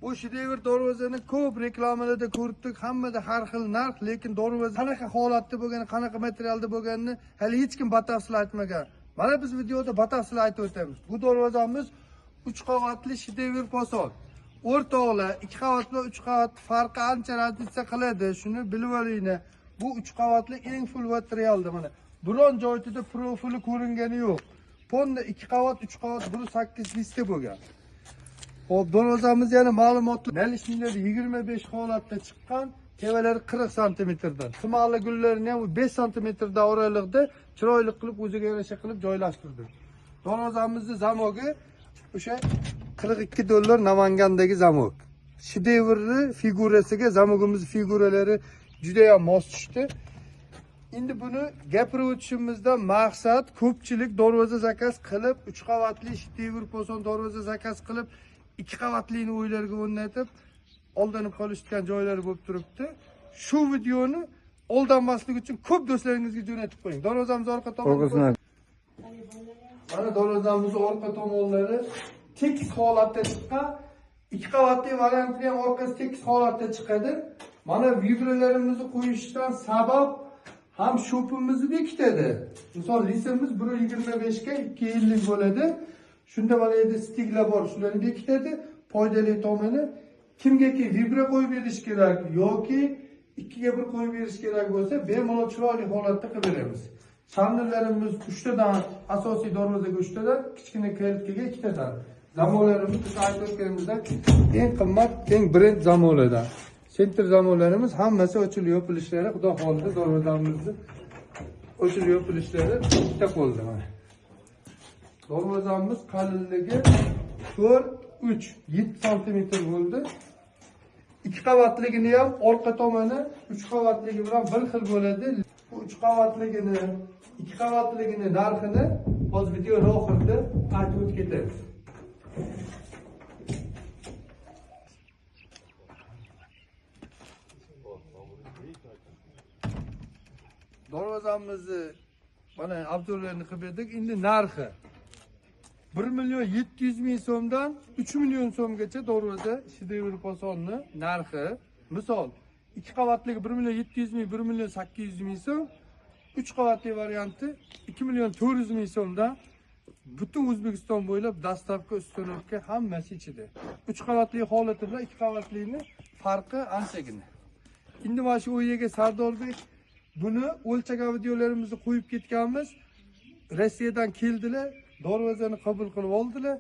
Bu shedevr darvozani ko'p reklamalarda ko'rdik, hammada har xil narx, lekin darvoza qanaqa holatda bo'lgani, qanaqa materialda bo'lganini hali hech kim batafsil aytmagan. Mana biz videoda batafsil aytib o'tamiz. Bu darvozamiz 3 qavatli shedevr poson. O'rtoqlar 2 qavat va 3 qavat farqi ancha razlika qiladi. Shuni bilib olinglar. Bu 3 qavatli eng full materialda mana. Biron joyida profili ko'ringani yo'q. Fonda 2 qavat, 3 qavat 1.8 lista bo'lgan. Hop, darvozamiz yana ma'lumotli. Nalishniklari 25 holatda chiqqan, tevalari 40 santimetrdan. Tumali gullarini ham 5 santimetrda oralig'ida chiroyli qilib o'ziga yarasha qilib joylashtirdik. Darvozamizni zamogi o'sha $42 Namangandagi zamok. Shedevrli figurasiga zamogimiz figuralari juda ham mos tushdi. Endi buni gapirib o'tishimizdan maqsad ko'pchilik darvoza zakaz qilib 3 qavatli shedevr poson darvoza zakaz qilib 2 qavatlini o'ylarga o'rnatib oldanib qolishgan joylari bo'lib turibdi. Shu videoni oldanmaslik uchun ko'p do'stlaringizga jo'natib qo'ying. Darvozamiz orqa tomoni. Mana darvozamizning orqa tomonlari tekis holatda chiqqan. 2 qavatli variantli ham orqasi tekis holatda chiqadi. Mana vibralarimizni qo'yishdan sabab ham shopimizni bekitadi. Misol lisimiz 1.25 ga 2.50 bo'ladi. Shunda mana endi stiglar bor, shularni bekitadi. Foydali tomoni kimgaki vibra qo'yib berish kerak yoki 2 ga 1 qo'yib berish kerak bo'lsa, bemalol chiroyli holatda qilib beramiz. Shamlarimiz 3 tadan, asosiy darvozaga 3 tadan, kichkina kalitkaga 2 tadan. Zamonlarimiz biz aytib o'tganimizdek eng qimmat, eng brend zamonlardan. Center zamonlarimiz hammasi ochilib yopilishlari, xudo xolida darvozamizni ochilib yopilishlari bitta bo'ldi mana. Darvozamiz qalinligi 4-3 7 santimetr bo'ldi. 2 qavatligini ham orqa tomoni 3 qavatligi bilan bir xil bo'ladi. Bu 3 qavatligini, 2 qavatligini narxini hozir videoning oxirida aytib o'tib ketamiz. Darvozamizni mana avtolarni qilib berdik. Endi narxi 1.700.000 so'mdan 3 million so'mgacha darvoza shedevr posonni narxi. Misol 2 qavatligi 1.700.000, 1.800.000 so'm, 3 qavatli varianti 2.400.000 so'mdan butun O'zbekiston bo'ylab dastavka ustunovka hammasi ichida. 3 qavatli holati bilan 2 qavatlini farqi anchagina. Endi mana shu o'yiga Sardorbek buni o'lchagan videolarimizni qo'yib ketganmiz. Rossiyadan keldilar, darvozani qabul qilib oldilar.